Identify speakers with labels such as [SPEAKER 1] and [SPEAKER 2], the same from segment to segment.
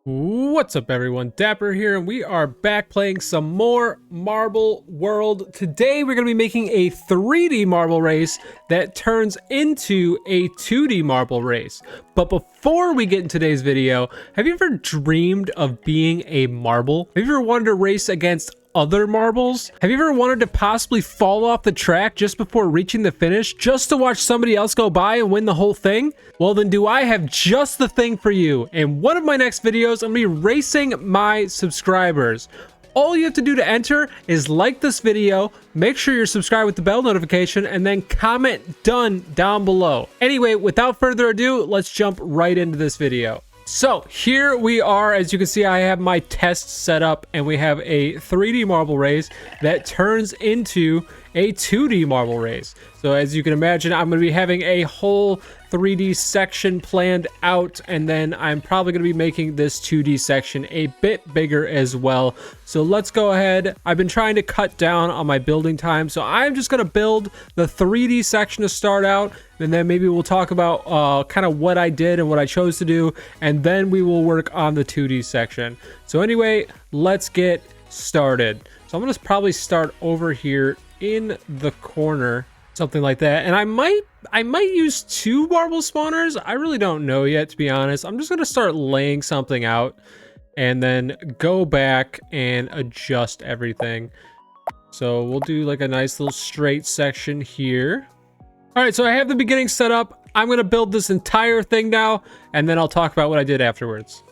[SPEAKER 1] What's up everyone, Dapper here, and we are back playing some more Marble World. Today we're going to be making a 3D marble race that turns into a 2D marble race. But before we get into today's video, have you ever dreamed of being a marble? Have you ever wanted to race against other marbles? Have you ever wanted to possibly fall off the track just before reaching the finish, just to watch somebody else go by and win the whole thing? Well, then do I have just the thing for you. In one of my next videos, I'm gonna be racing my subscribers. All you have to do to enter is like this video, make sure you're subscribed with the bell notification, and then comment "done" down below. Anyway, without further ado, let's jump right into this video. So here we are. As you can see, I have my test set up, and we have a 3D marble race that turns into a 2D marble race. So as you can imagine, I'm going to be having a whole 3D section planned out, and then I'm probably going to be making this 2D section a bit bigger as well. So let's go ahead. I've been trying to cut down on my building time, so I'm just going to build the 3D section to start out, and then maybe we'll talk about kind of what I did and what I chose to do, and then we will work on the 2D section. So anyway, let's get started. So I'm going to probably start over here in the corner, something like that, and I might use 2 marble spawners. I really don't know yet, to be honest. I'm just gonna start laying something out and then go back and adjust everything. So we'll do like a nice little straight section here. All right, so I have the beginning set up. I'm gonna build this entire thing now, and then I'll talk about what I did afterwards.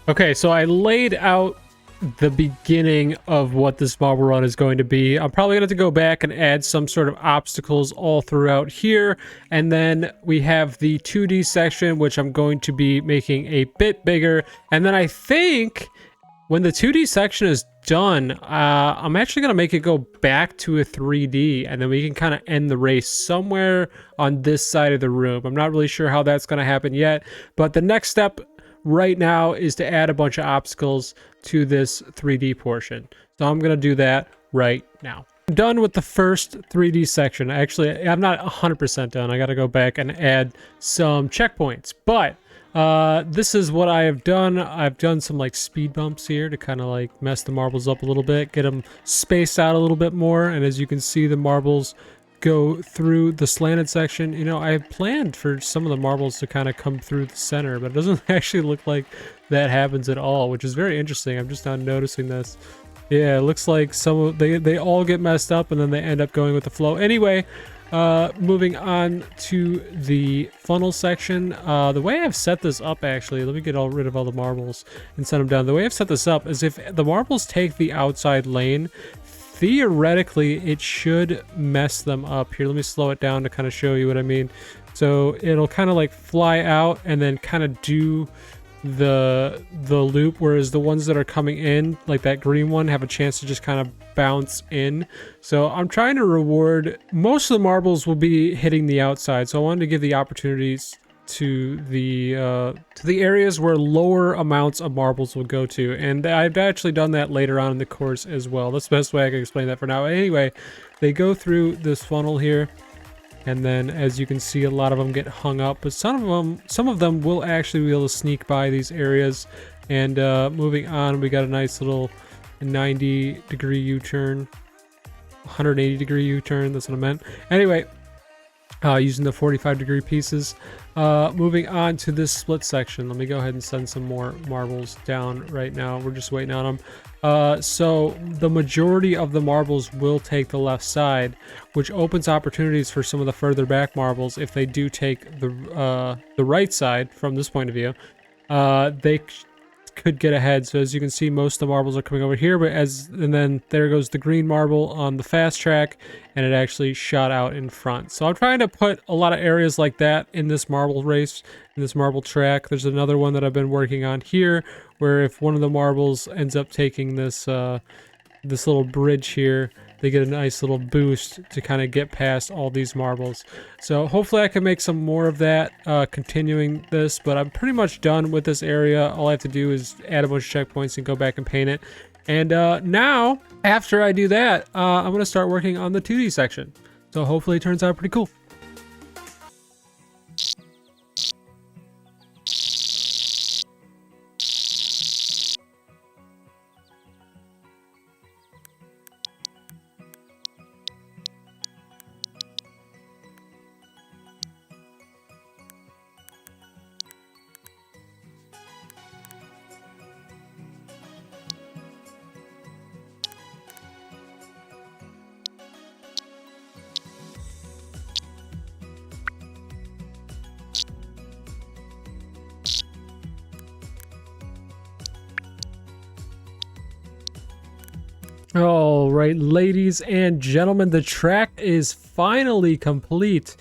[SPEAKER 1] Okay, so I laid out the beginning of what this marble run is going to be. I'm probably going to have to go back and add some sort of obstacles all throughout here. And then we have the 2D section, which I'm going to be making a bit bigger. And then I think when the 2D section is done, I'm actually going to make it go back to a 3D. And then we can kind of end the race somewhere on this side of the room. I'm not really sure how that's going to happen yet. But the next step right now is to add a bunch of obstacles to this 3D portion. So I'm going to do that right now. I'm done with the first 3D section. Actually, I'm not 100% done. I got to go back and add some checkpoints. But this is what I have done. I've done some like speed bumps here to kind of like mess the marbles up a little bit, get them spaced out a little bit more. And as you can see, the marbles go through the slanted section. You know, I planned for some of the marbles to kind of come through the center, but it doesn't actually look like that happens at all, which is very interesting. I'm just now noticing this. Yeah, it looks like some of they all get messed up and then they end up going with the flow. Anyway, moving on to the funnel section. The way I've set this up, actually, let me get rid of all the marbles and set them down. The way I've set this up is if the marbles take the outside lane, theoretically it should mess them up. Here, let me slow it down to kind of show you what I mean. So it'll kind of like fly out and then kind of do the loop, whereas the ones that are coming in, like that green one, have a chance to just kind of bounce in. So I'm trying to reward, most of the marbles will be hitting the outside, so I wanted to give the opportunities to the areas where lower amounts of marbles will go to, and I've actually done that later on in the course as well. That's the best way I can explain that for now. Anyway, they go through this funnel here, and then as you can see, a lot of them get hung up, but some of them will actually be able to sneak by these areas. And moving on, we got a nice little 90-degree U-turn, 180-degree U-turn, that's what I meant. Anyway, using the 45-degree pieces. Moving on to this split section. Let me go ahead and send some more marbles down right now. We're just waiting on them. So the majority of the marbles will take the left side, which opens opportunities for some of the further back marbles. If they do take the right side from this point of view, they could get ahead. So as you can see, most of the marbles are coming over here, and then there goes the green marble on the fast track, and it actually shot out in front. So I'm trying to put a lot of areas like that in this marble race, in this marble track. There's another one that I've been working on here, where if one of the marbles ends up taking this this little bridge here, they get a nice little boost to kind of get past all these marbles. So hopefully I can make some more of that continuing this, but I'm pretty much done with this area. All I have to do is add a bunch of checkpoints and go back and paint it. And now, after I do that, I'm going to start working on the 2D section. So hopefully it turns out pretty cool. All right, ladies and gentlemen, the track is finally complete.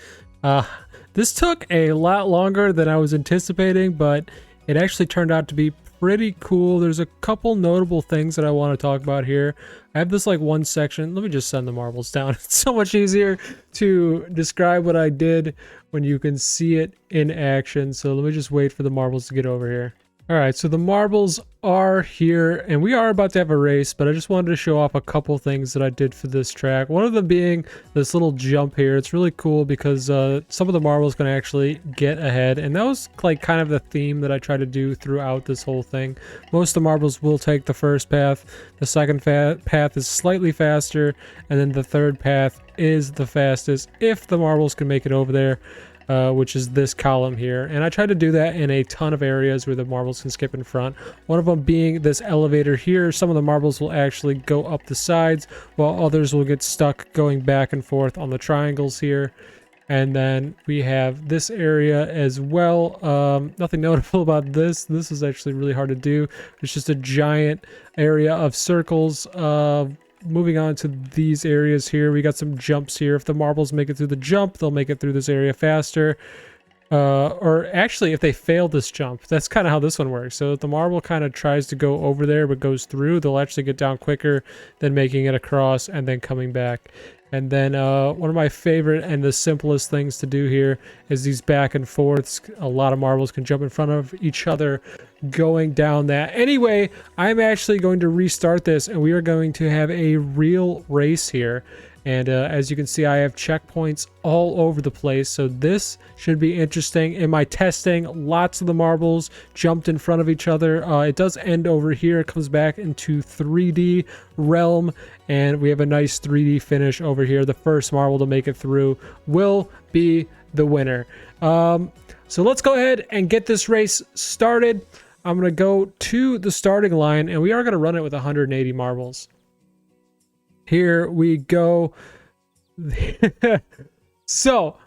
[SPEAKER 1] This took a lot longer than I was anticipating, but it actually turned out to be pretty cool. There's a couple notable things that I want to talk about here. I have this like one section. Let me just send the marbles down. It's so much easier to describe what I did when you can see it in action. So let me just wait for the marbles to get over here. All right, so the marbles are here, and we are about to have a race, but I just wanted to show off a couple things that I did for this track. One of them being this little jump here. It's really cool because some of the marbles can actually get ahead, and that was like kind of the theme that I try to do throughout this whole thing. Most of the marbles will take the first path. The second path is slightly faster, and then the third path is the fastest if the marbles can make it over there. Which is this column here. And I try to do that in a ton of areas where the marbles can skip in front. One of them being this elevator here. Some of the marbles will actually go up the sides, while others will get stuck going back and forth on the triangles here. And then we have this area as well. Nothing notable about this. This is actually really hard to do. It's just a giant area of circles. Moving on to these areas here, we got some jumps here. If the marbles make it through the jump, they'll make it through this area faster. Or actually, if they fail this jump, that's kind of how this one works. So if the marble kind of tries to go over there but goes through, they'll actually get down quicker than making it across and then coming back. And then one of my favorite and the simplest things to do here is these back and forths. A lot of marbles can jump in front of each other going down that. Anyway, I'm actually going to restart this, and we are going to have a real race here. And as you can see, I have checkpoints all over the place, so this should be interesting. In my testing, lots of the marbles jumped in front of each other. It does end over here. It comes back into 3D realm, and we have a nice 3D finish over here. The first marble to make it through will be the winner. So let's go ahead and get this race started. I'm going to go to the starting line, and we are going to run it with 180 marbles. Here we go. So,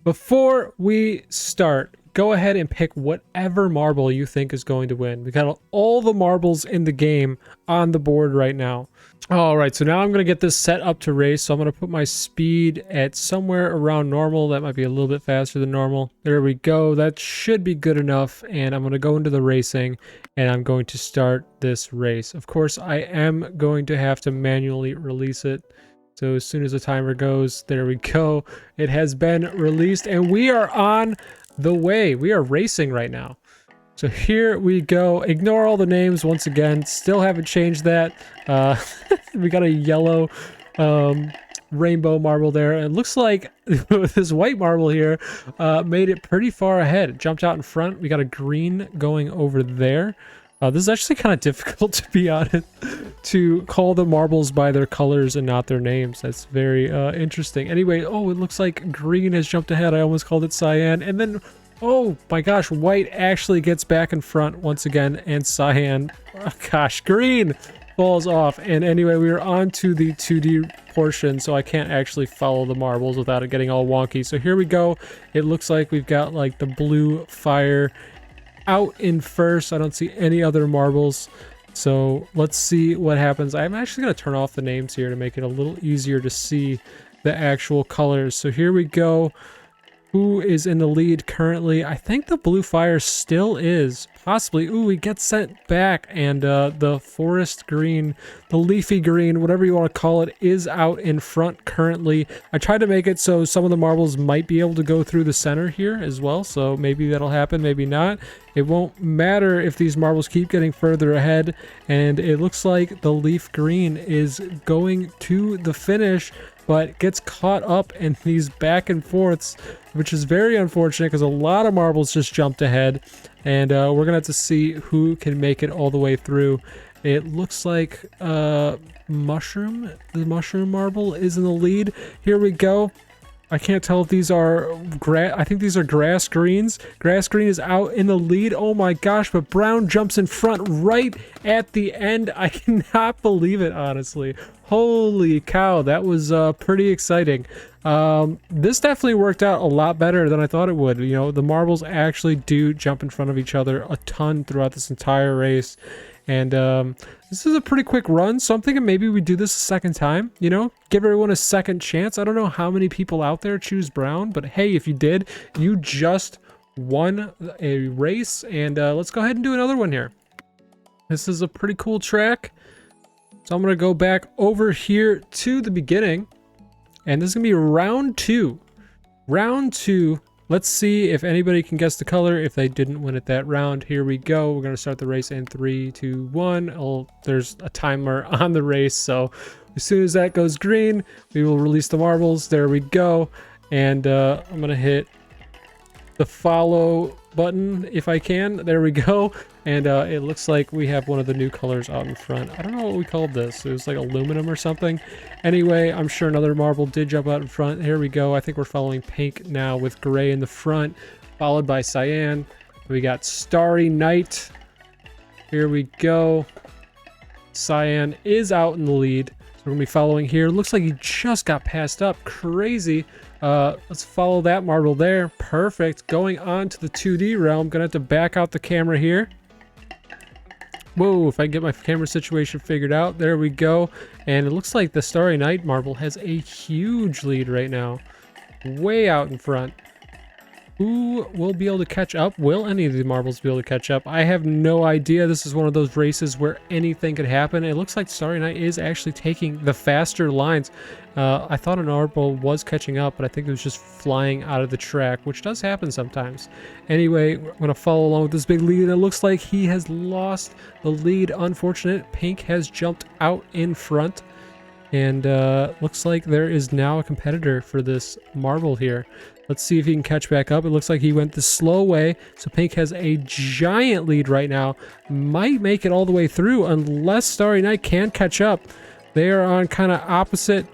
[SPEAKER 1] before we start, go ahead and pick whatever marble you think is going to win. We got all the marbles in the game on the board right now. All right, so now I'm going to get this set up to race. So I'm going to put my speed at somewhere around normal. That might be a little bit faster than normal. There we go. That should be good enough. And I'm going to go into the racing, and I'm going to start this race. Of course, I am going to have to manually release it. So as soon as the timer goes, there we go. It has been released, and we are on the way. We are racing right now. So here we go. Ignore all the names once again. Still haven't changed that. We got a yellow rainbow marble there. It looks like this white marble here made it pretty far ahead. It jumped out in front. We got a green going over there. This is actually kind of difficult, to be honest, to call the marbles by their colors and not their names. That's very interesting. Anyway, oh, it looks like green has jumped ahead. I almost called it cyan. And then Oh my gosh, white actually gets back in front once again, and cyan, oh gosh, green falls off. And anyway, we are on to the 2D portion, so I can't actually follow the marbles without it getting all wonky. So here we go. It looks like we've got like the blue fire out in first. I don't see any other marbles. So let's see what happens. I'm actually going to turn off the names here to make it a little easier to see the actual colors. So here we go. Who is in the lead currently? I think the blue fire still is. Possibly. Ooh, he gets sent back, and the forest green, the leafy green, whatever you want to call it, is out in front currently. I tried to make it so some of the marbles might be able to go through the center here as well, so maybe that'll happen, maybe not. It won't matter if these marbles keep getting further ahead, and it looks like the leaf green is going to the finish, but gets caught up in these back and forths, which is very unfortunate because a lot of marbles just jumped ahead, and we're gonna have to see who can make it all the way through. It looks like the mushroom marble is in the lead. Here we go. I can't tell if these are I think these are grass greens. Grass green is out in the lead. Oh my gosh, but brown jumps in front right at the end. I cannot believe it, honestly. Holy cow, that was pretty exciting. This definitely worked out a lot better than I thought it would. You know, the marbles actually do jump in front of each other a ton throughout this entire race. And this is a pretty quick run, so I'm thinking maybe we do this a second time, you know? Give everyone a second chance. I don't know how many people out there choose brown, but hey, if you did, you just won a race. And let's go ahead and do another one here. This is a pretty cool track. So I'm going to go back over here to the beginning. And this is going to be round two. Round two. Let's see if anybody can guess the color if they didn't win it that round. Here we go. We're going to start the race in 3, 2, 1. Oh, there's a timer on the race. So as soon as that goes green, we will release the marbles. There we go. And I'm going to hit the follow button if I can. There we go. And it looks like we have one of the new colors out in front. I don't know what we called this. It was like aluminum or something. Anyway, I'm sure another marble did jump out in front. Here we go. I think we're following pink now with gray in the front, followed by cyan. We got Starry Night. Here we go. Cyan is out in the lead. So we're going to be following here. Looks like he just got passed up. Crazy. Let's follow that marble there. Perfect. Going on to the 2D realm. Gonna have to back out the camera here. Whoa, if I get my camera situation figured out. There we go. And it looks like the Starry Night marble has a huge lead right now. Way out in front. Who will be able to catch up? Will any of the marbles be able to catch up? I have no idea. This is one of those races where anything could happen. It looks like Starry Night is actually taking the faster lines. I thought an marble was catching up, but I think it was just flying out of the track, which does happen sometimes. Anyway, we're going to follow along with this big lead. It looks like he has lost the lead. Unfortunate. Pink has jumped out in front. And looks like there is now a competitor for this marble here. Let's see if he can catch back up. It looks like he went the slow way. So Pink has a giant lead right now. Might make it all the way through unless Starry Night can catch up. They are on kind of opposite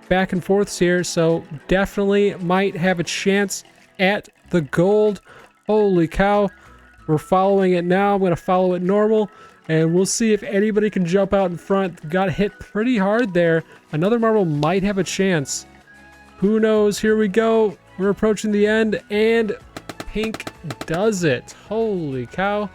[SPEAKER 1] back and forths here. So definitely might have a chance at the gold. Holy cow. We're following it now. I'm going to follow it normal. And we'll see if anybody can jump out in front. Got hit pretty hard there. Another marble might have a chance. Who knows? Here we go. We're approaching the end, and Pink does it. Holy cow.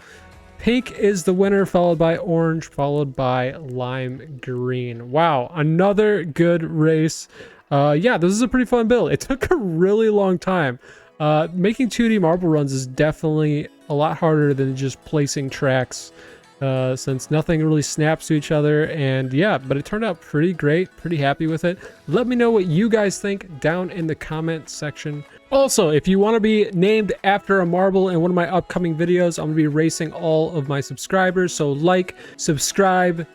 [SPEAKER 1] Pink is the winner, followed by orange, followed by lime green. Wow, another good race. Yeah, this is a pretty fun build. It took a really long time. Making 2D marble runs is definitely a lot harder than just placing tracks. Since nothing really snaps to each other, and yeah, but it turned out pretty great. Pretty happy with it. Let me know what you guys think down in the comment section. Also, if you want to be named after a marble in one of my upcoming videos, I'm going to be racing all of my subscribers, so like, subscribe,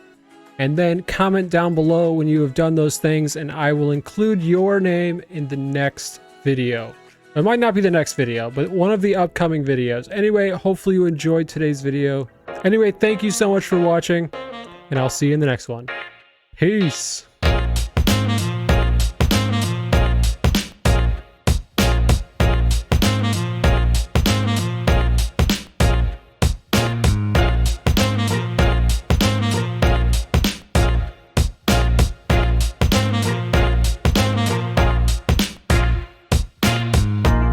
[SPEAKER 1] and then comment down below when you have done those things, and I will include your name in the next video. It might not be the next video, but one of the upcoming videos. Anyway, hopefully you enjoyed today's video. Anyway, thank you so much for watching, and I'll see you in the next one. Peace!